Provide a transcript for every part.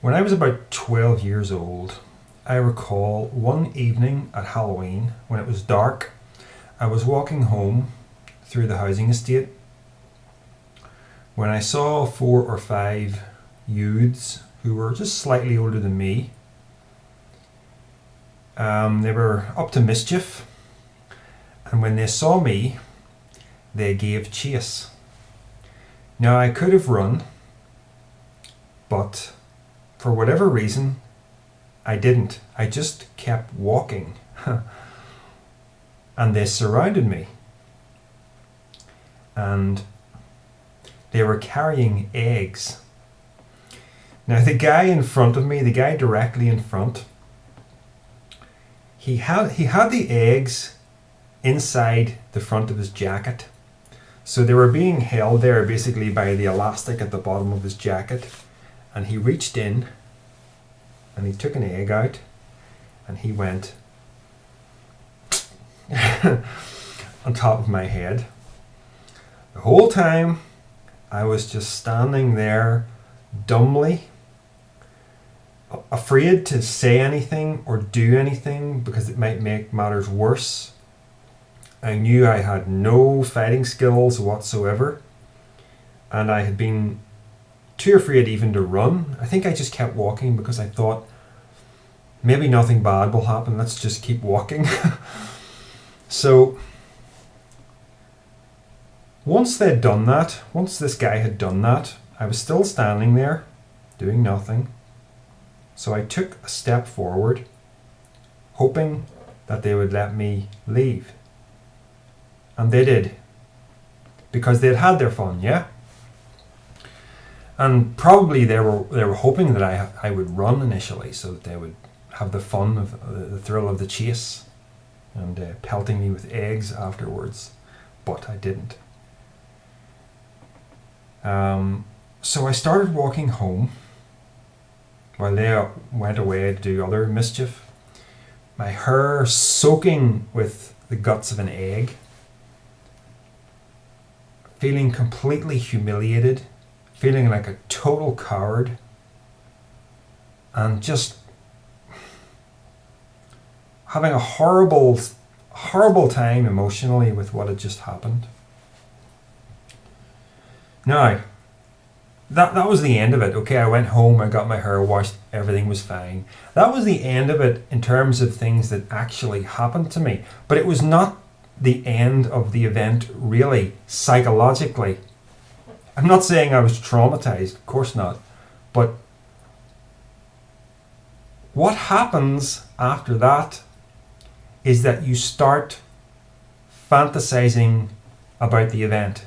When I was about 12 years old, I recall one evening at Halloween when it was dark. I was walking home through the housing estate when I saw 4 or 5 youths who were just slightly older than me. They were up to mischief, and when they saw me, they gave chase. Now, I could have run, but for whatever reason, I didn't. I just kept walking. And they surrounded me. And they were carrying eggs. Now, the guy in front of me, the guy directly in front, he had the eggs inside the front of his jacket. So they were being held there basically by the elastic at the bottom of his jacket. And he reached in and he took an egg out and he went on top of my head. The whole time I was just standing there dumbly, afraid to say anything or do anything because it might make matters worse. I knew I had no fighting skills whatsoever, and I had been too afraid even to run. I think I just kept walking because I thought maybe nothing bad will happen, let's just keep walking. So once they'd done that, once this guy had done that, I was still standing there doing nothing. So I took a step forward, hoping that they would let me leave. And they did, because they'd had their fun, yeah? And probably they were hoping that I would run initially so that they would have the fun of the thrill of the chase and pelting me with eggs afterwards. But I didn't. So I started walking home while they went away to do other mischief. My hair soaking with the guts of an egg. Feeling completely humiliated. Feeling like a total coward. And just having a horrible time emotionally with what had just happened. Now, that was the end of it. Okay, I went home, I got my hair washed, everything was fine. That was the end of it in terms of things that actually happened to me. But it was not the end of the event, really, psychologically. I'm not saying I was traumatized, of course not. But what happens after that is that you start fantasizing about the event.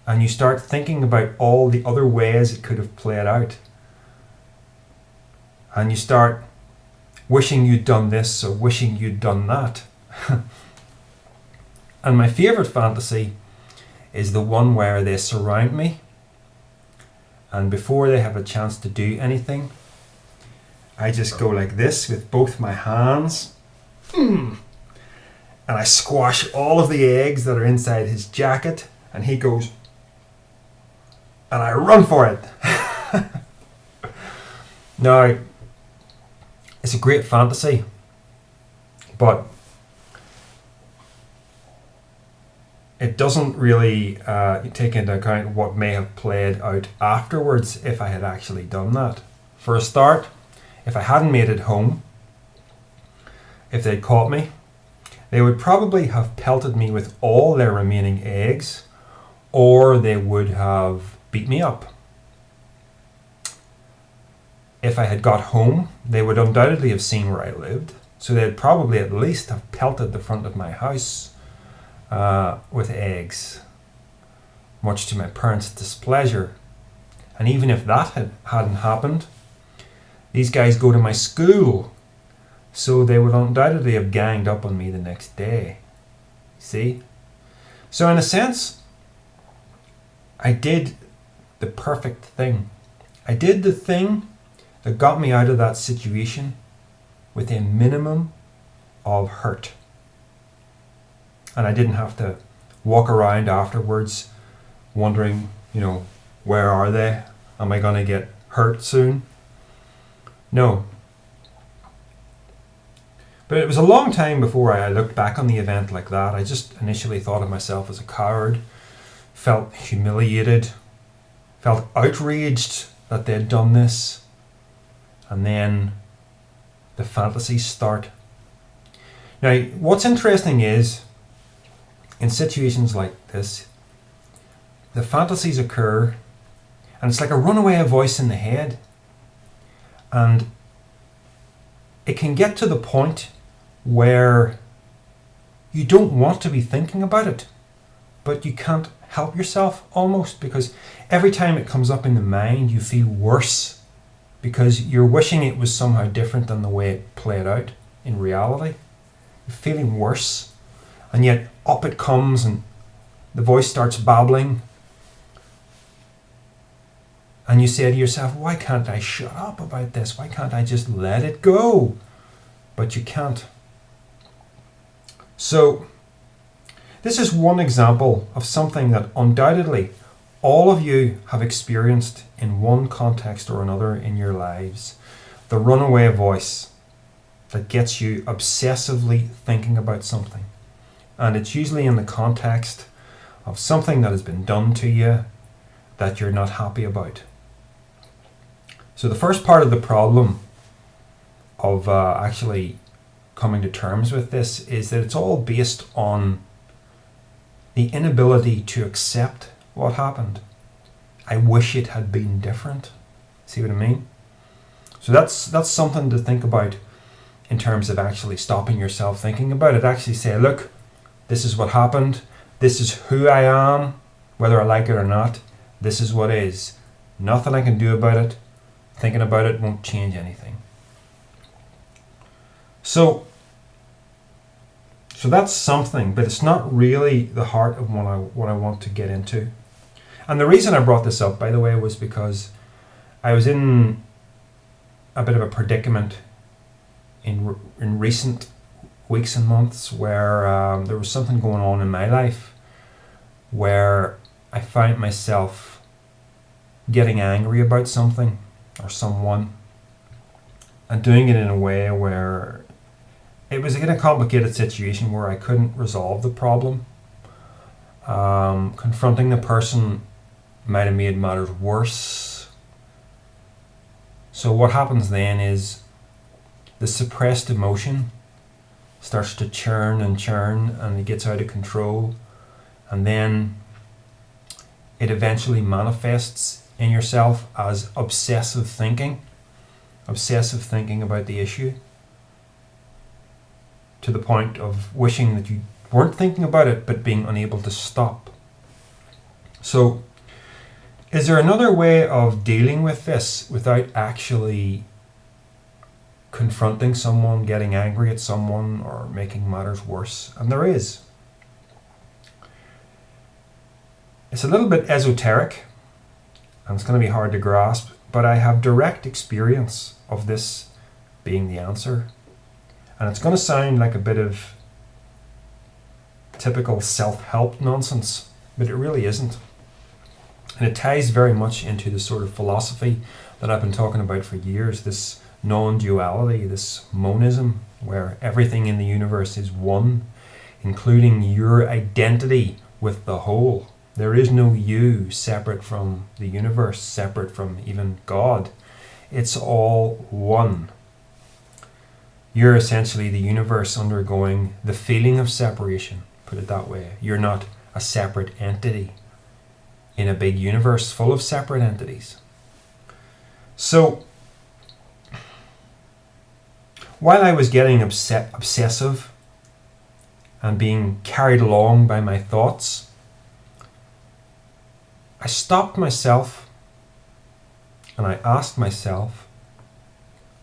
And you start thinking about all the other ways it could have played out. And you start wishing you'd done this or wishing you'd done that. And my favourite fantasy is the one where they surround me. And before they have a chance to do anything, I just go like this with both my hands. And I squash all of the eggs that are inside his jacket. And he goes, and I run for it. Now, it's a great fantasy, but it doesn't really take into account what may have played out afterwards if I had actually done that. For a start, if I hadn't made it home, if they'd caught me, they would probably have pelted me with all their remaining eggs, or they would have beat me up. If I had got home, they would undoubtedly have seen where I lived, so they'd probably at least have pelted the front of my house with eggs, much to my parents' displeasure. And even if that hadn't happened, these guys go to my school, so they would undoubtedly have ganged up on me the next day. See? So in a sense, I did the perfect thing. I did the thing that got me out of that situation with a minimum of hurt. And I didn't have to walk around afterwards wondering, where are they? Am I going to get hurt soon? No. But it was a long time before I looked back on the event like that. I just initially thought of myself as a coward, felt humiliated, felt outraged that they'd done this, and then the fantasies start. Now, what's interesting is, in situations like this, the fantasies occur, and it's like a runaway voice in the head. And it can get to the point where you don't want to be thinking about it, but you can't help yourself almost, because every time it comes up in the mind, you feel worse because you're wishing it was somehow different than the way it played out in reality. You're feeling worse, and yet up it comes and the voice starts babbling. And you say to yourself, why can't I shut up about this? Why can't I just let it go? But you can't. So, this is one example of something that undoubtedly all of you have experienced in one context or another in your lives. The runaway voice that gets you obsessively thinking about something. And it's usually in the context of something that has been done to you that you're not happy about. So the first part of the problem of actually coming to terms with this is that it's all based on the inability to accept what happened. I wish it had been different. See what I mean? So that's something to think about in terms of actually stopping yourself thinking about it. Actually say, look, this is what happened. This is who I am, whether I like it or not. This is what is. Nothing I can do about it. Thinking about it won't change anything. So that's something, but it's not really the heart of what I want to get into. And the reason I brought this up, by the way, was because I was in a bit of a predicament in recent weeks and months where there was something going on in my life where I found myself getting angry about something or someone and doing it in a way where it was in a complicated situation where I couldn't resolve the problem. Confronting the person might have made matters worse. So what happens then is the suppressed emotion starts to churn and it gets out of control, and then it eventually manifests in yourself as obsessive thinking about the issue, to the point of wishing that you weren't thinking about it but being unable to stop. So is there another way of dealing with this without actually confronting someone, getting angry at someone, or making matters worse? And there is. It's a little bit esoteric and it's going to be hard to grasp, but I have direct experience of this being the answer. And it's going to sound like a bit of typical self-help nonsense, but it really isn't. And it ties very much into the sort of philosophy that I've been talking about for years, this non-duality, this monism, where everything in the universe is one, including your identity with the whole. There is no you separate from the universe, separate from even God. It's all one. You're essentially the universe undergoing the feeling of separation, put it that way. You're not a separate entity in a big universe full of separate entities. So, while I was getting obsessive and being carried along by my thoughts, I stopped myself and I asked myself,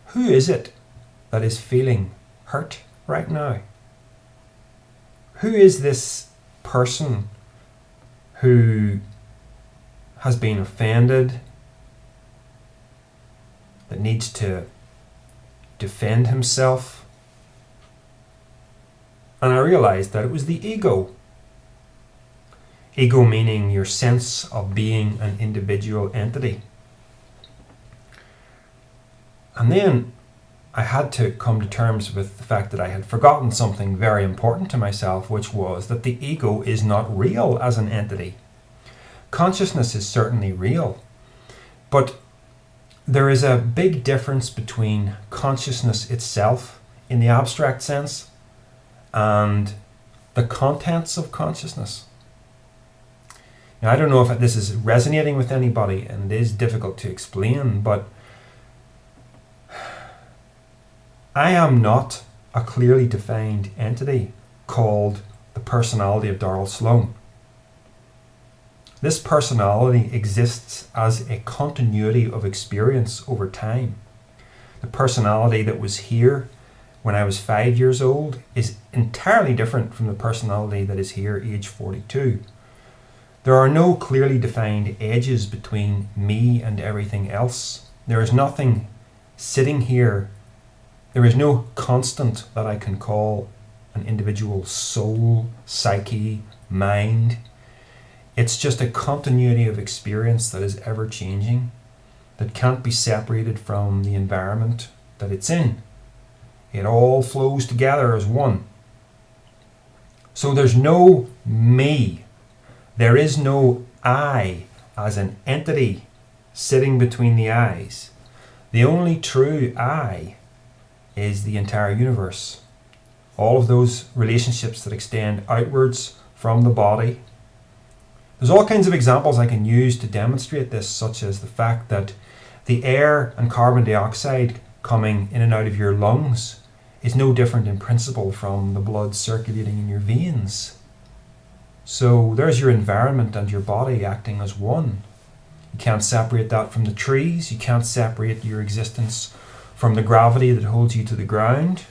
who is it that is feeling hurt right now? Who is this person who has been offended, that needs to defend himself? And I realized that it was the ego. Ego meaning your sense of being an individual entity. And then I had to come to terms with the fact that I had forgotten something very important to myself, which was that the ego is not real as an entity. Consciousness is certainly real, but there is a big difference between consciousness itself in the abstract sense and the contents of consciousness. Now, I don't know if this is resonating with anybody, and it is difficult to explain, but I am not a clearly defined entity called the personality of Darrell Sloan. This personality exists as a continuity of experience over time. The personality that was here when I was 5 years old is entirely different from the personality that is here age 42. There are no clearly defined edges between me and everything else. There is nothing sitting here. There is no constant that I can call an individual soul, psyche, mind. It's just a continuity of experience that is ever changing, that can't be separated from the environment that it's in. It all flows together as one. So there's no me. There is no I as an entity sitting between the eyes. The only true I is the entire universe. All of those relationships that extend outwards from the body. There's all kinds of examples I can use to demonstrate this, such as the fact that the air and carbon dioxide coming in and out of your lungs is no different in principle from the blood circulating in your veins. So there's your environment and your body acting as one. You can't separate that from the trees. You can't separate your existence from the gravity that holds you to the ground.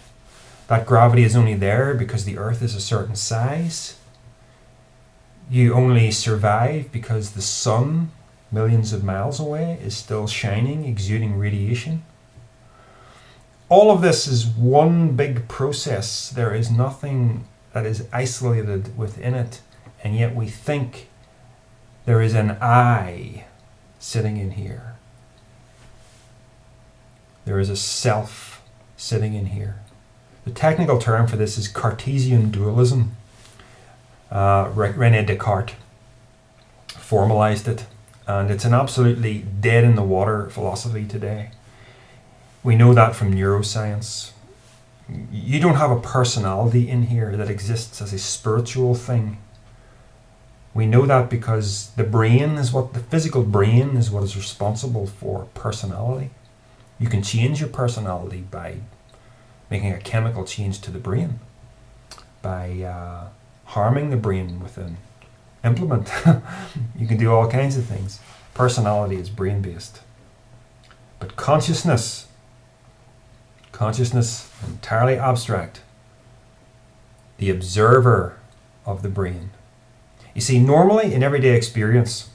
That gravity is only there because the earth is a certain size. You only survive because the sun, millions of miles away, is still shining, exuding radiation. All of this is one big process. There is nothing that is isolated within it, and yet we think there is an I sitting in here. There is a self sitting in here. The technical term for this is Cartesian dualism. René Descartes formalized it, and it's an absolutely dead in the water philosophy today. We know that from neuroscience. You don't have a personality in here that exists as a spiritual thing. We know that because the physical brain is what is responsible for personality. You can change your personality by making a chemical change to the brain, by harming the brain with an implement. You can do all kinds of things. Personality is brain-based. But consciousness, entirely abstract. The observer of the brain. You see, normally in everyday experience,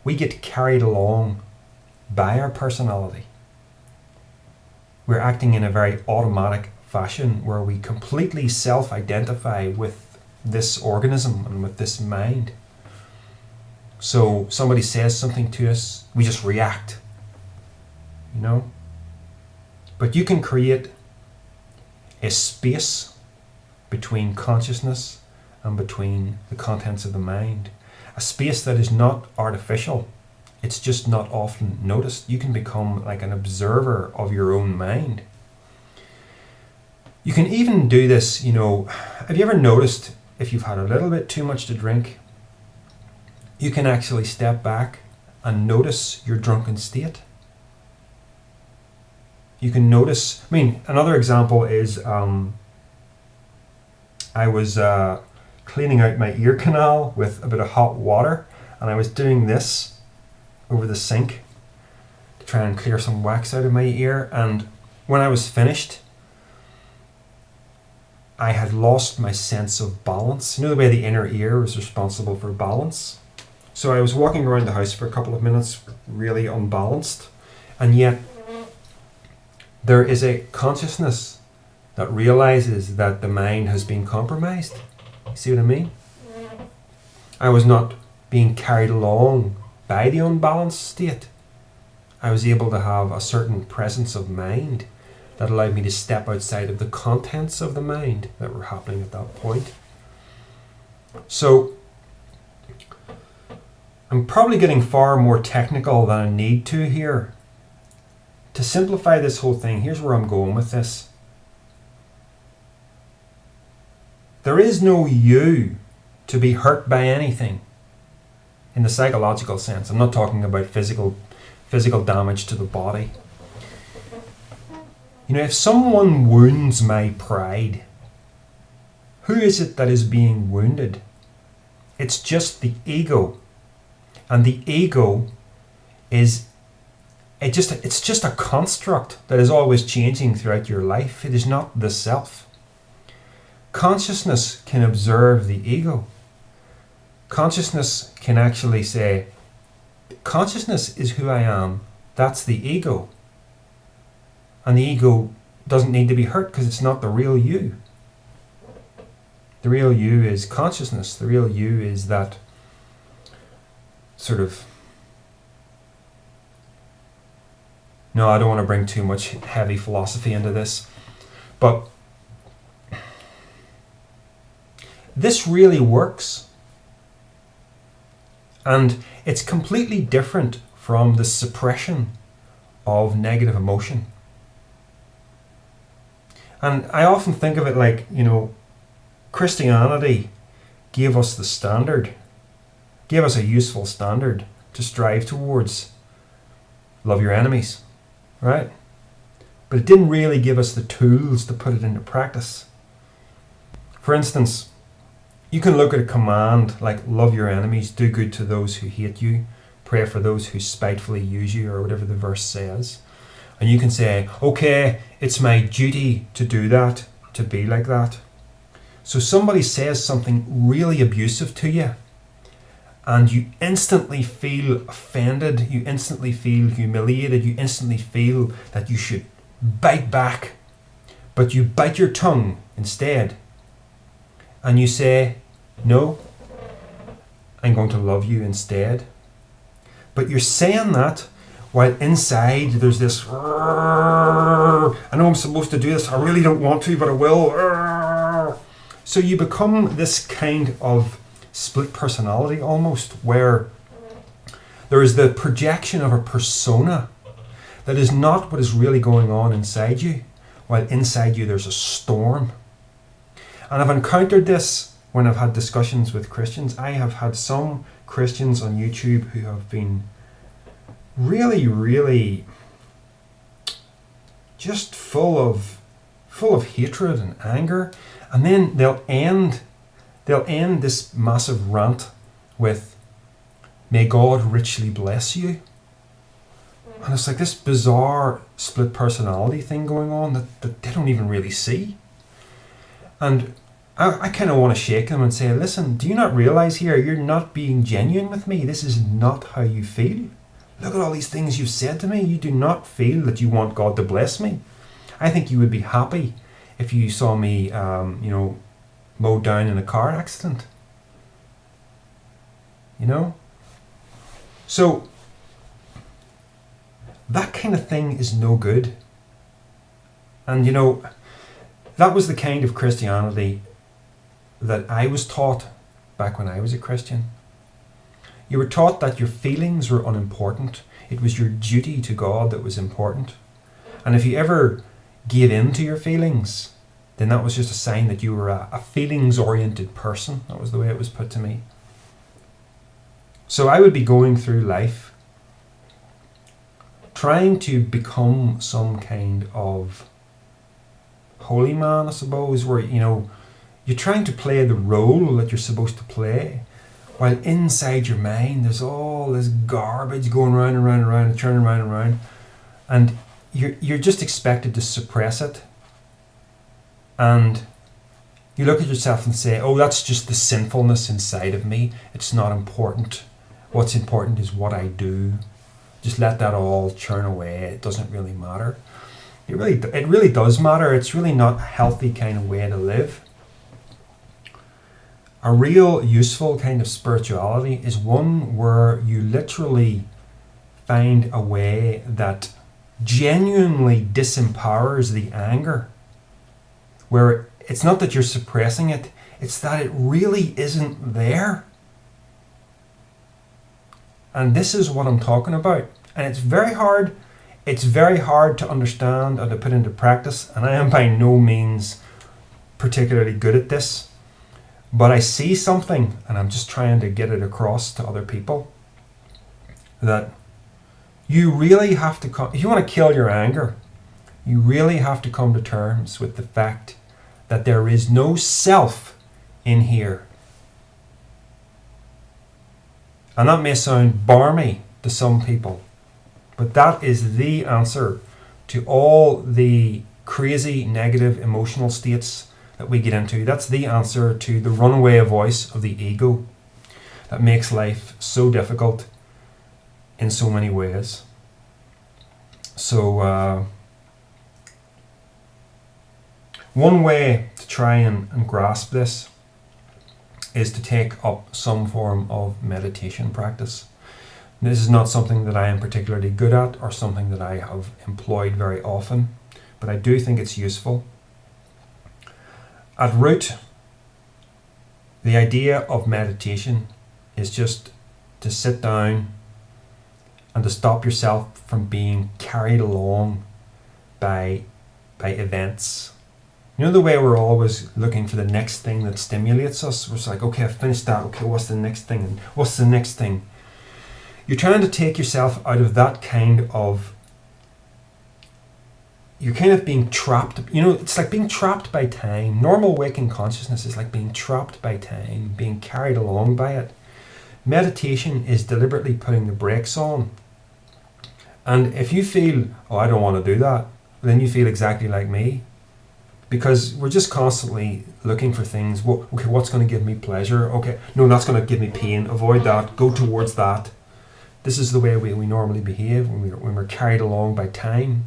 we get carried along by our personality. We're acting in a very automatic fashion where we completely self-identify with this organism and with this mind. So somebody says something to us, we just react, But you can create a space between consciousness and between the contents of the mind. A space that is not artificial. It's just not often noticed. You can become like an observer of your own mind. You can even do this, have you ever noticed if you've had a little bit too much to drink, you can actually step back and notice your drunken state. You can notice, another example is I was cleaning out my ear canal with a bit of hot water, and I was doing this over the sink to try and clear some wax out of my ear, and when I was finished, I had lost my sense of balance. The way the inner ear is responsible for balance. So I was walking around the house for a couple of minutes really unbalanced, and yet there is a consciousness that realizes that the mind has been compromised. You see what I mean? I was not being carried along by the unbalanced state. I was able to have a certain presence of mind that allowed me to step outside of the contents of the mind that were happening at that point. So I'm probably getting far more technical than I need to here. To simplify this whole thing, here's where I'm going with this. There is no you to be hurt by anything in the psychological sense. I'm not talking about physical damage to the body. You know, if someone wounds my pride, who is it that is being wounded? It's just the ego. And the ego is it's just a construct that is always changing throughout your life. It is not the self. Consciousness can observe the ego. Consciousness can actually say, consciousness is who I am. That's the ego. And the ego doesn't need to be hurt because it's not the real you. The real you is consciousness. The real you is that sort of... No, I don't want to bring too much heavy philosophy into this. But this really works. And it's completely different from the suppression of negative emotion. And I often think of it like, you know, Christianity gave us the standard, gave us a useful standard to strive towards. Love your enemies, right? But it didn't really give us the tools to put it into practice. For instance, you can look at a command like love your enemies, do good to those who hate you, pray for those who spitefully use you, or whatever the verse says. And you can say, okay, it's my duty to do that, to be like that. So somebody says something really abusive to you, and you instantly feel offended, you instantly feel humiliated, you instantly feel that you should bite back, but you bite your tongue instead. And you say, no, I'm going to love you instead. But you're saying that while inside there's this, I know I'm supposed to do this, I really don't want to, but I will. So you become this kind of split personality almost, where there is the projection of a persona that is not what is really going on inside you, while inside you there's a storm. And I've encountered this when I've had discussions with Christians. I have had some Christians on YouTube who have been really, really just full of hatred and anger, and then they'll end this massive rant with, may God richly bless you. And it's like this bizarre split personality thing going on that they don't even really see. And I kind of want to shake them and say, listen, do you not realize here you're not being genuine with me? This is not how you feel. Look at all these things you've said to me. You do not feel that you want God to bless me. I think you would be happy if you saw me, mowed down in a car accident. You know? So, that kind of thing is no good. And, you know, that was the kind of Christianity that I was taught back when I was a Christian. You were taught that your feelings were unimportant. It was your duty to God that was important. And if you ever gave in to your feelings, then that was just a sign that you were a feelings-oriented person. That was the way it was put to me. So I would be going through life trying to become some kind of holy man, I suppose, where, you know, you're trying to play the role that you're supposed to play, while inside your mind there's all this garbage going round and round and round and turning round and round, and you're just expected to suppress it. And you look at yourself and say, oh, that's just the sinfulness inside of me. It's not important. What's important is what I do. Just let that all churn away. It doesn't really matter. It really does matter. It's really not a healthy kind of way to live. A real useful kind of spirituality is one where you literally find a way that genuinely disempowers the anger, where it's not that you're suppressing it, it's that it really isn't there. And this is what I'm talking about. And it's very hard to understand and to put into practice, and I am by no means particularly good at this, but I see something and I'm just trying to get it across to other people that you really have to come, if you want to kill your anger, you really have to come to terms with the fact that there is no self in here. And that may sound barmy to some people, but that is the answer to all the crazy negative emotional states that we get into. That's the answer to the runaway voice of the ego that makes life so difficult in so many ways. So one way to try and grasp this is to take up some form of meditation practice. This is not something that I am particularly good at or something that I have employed very often, but I do think it's useful. At root, the idea of meditation is just to sit down and to stop yourself from being carried along by events. You know the way we're always looking for the next thing that stimulates us? We're just like, okay, I've finished that. Okay, what's the next thing? And what's the next thing? You're trying to take yourself out of that kind of... You're kind of being trapped. You know, it's like being trapped by time. Normal waking consciousness is like being trapped by time, being carried along by it. Meditation is deliberately putting the brakes on. And if you feel, oh, I don't want to do that, then you feel exactly like me. Because we're just constantly looking for things. Okay, what's going to give me pleasure? Okay, no, that's going to give me pain. Avoid that. Go towards that. This is the way we normally behave when we're carried along by time.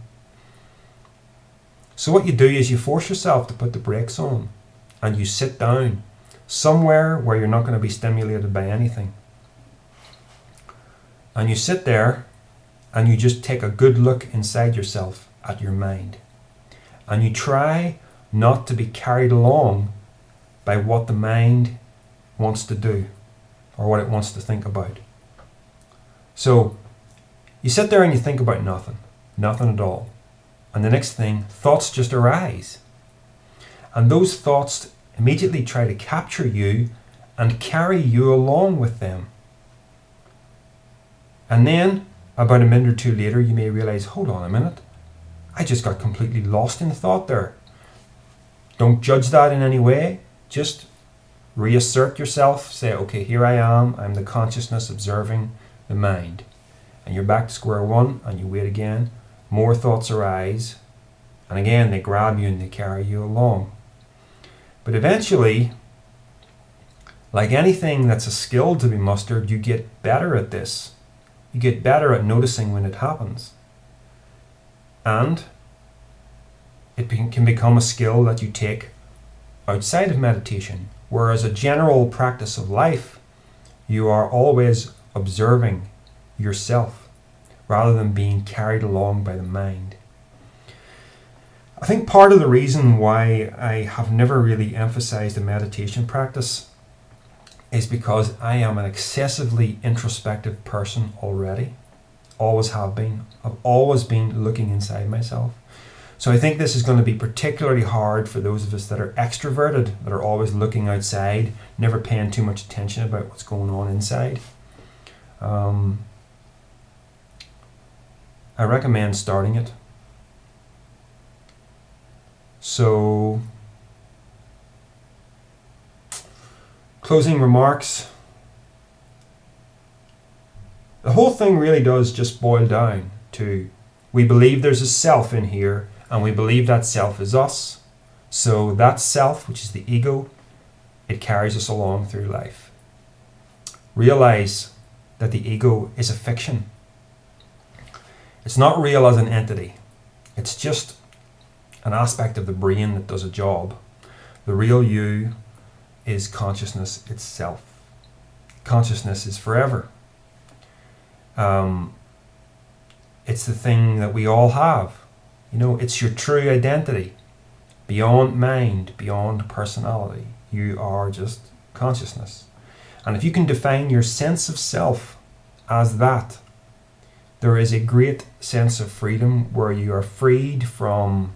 So what you do is you force yourself to put the brakes on and you sit down somewhere where you're not going to be stimulated by anything. And you sit there and you just take a good look inside yourself at your mind. And you try not to be carried along by what the mind wants to do or what it wants to think about. So you sit there and you think about nothing at all. And the next thing, thoughts just arise. And those thoughts immediately try to capture you and carry you along with them. And then, about a minute or two later, you may realize, hold on a minute, I just got completely lost in thought there. Don't judge that in any way. Just reassert yourself. Say, okay, here I am. I'm the consciousness observing the mind. And you're back to square one and you wait again. More thoughts arise, and again they grab you and they carry you along. But eventually, like anything that's a skill to be mustered, you get better at this. You get better at noticing when it happens. And it can become a skill that you take outside of meditation, whereas a general practice of life, you are always observing yourself, rather than being carried along by the mind. I think part of the reason why I have never really emphasized a meditation practice is because I am an excessively introspective person already. Always have been. I've always been looking inside myself. So I think this is going to be particularly hard for those of us that are extroverted, that are always looking outside, never paying too much attention about what's going on inside. I recommend starting it. So, closing remarks. The whole thing really does just boil down to, we believe there's a self in here, and we believe that self is us. So that self, which is the ego, it carries us along through life. Realize that the ego is a fiction. It's not real as an entity. It's just an aspect of the brain that does a job. The real you is consciousness itself. Consciousness is forever. It's the thing that we all have. It's your true identity. Beyond mind, beyond personality. You are just consciousness. And if you can define your sense of self as that, there is a great sense of freedom where you are freed from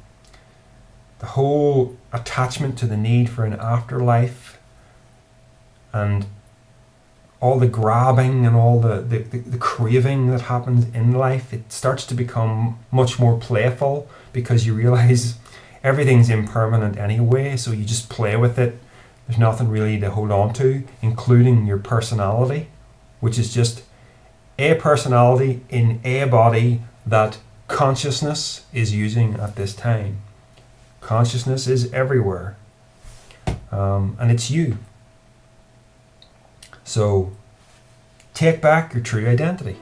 the whole attachment to the need for an afterlife and all the grabbing and all the craving that happens in life. It starts to become much more playful because you realize everything's impermanent anyway, so you just play with it. There's nothing really to hold on to, including your personality, which is just a personality in a body that consciousness is using at this time. Consciousness is everywhere, and it's you. So take back your true identity.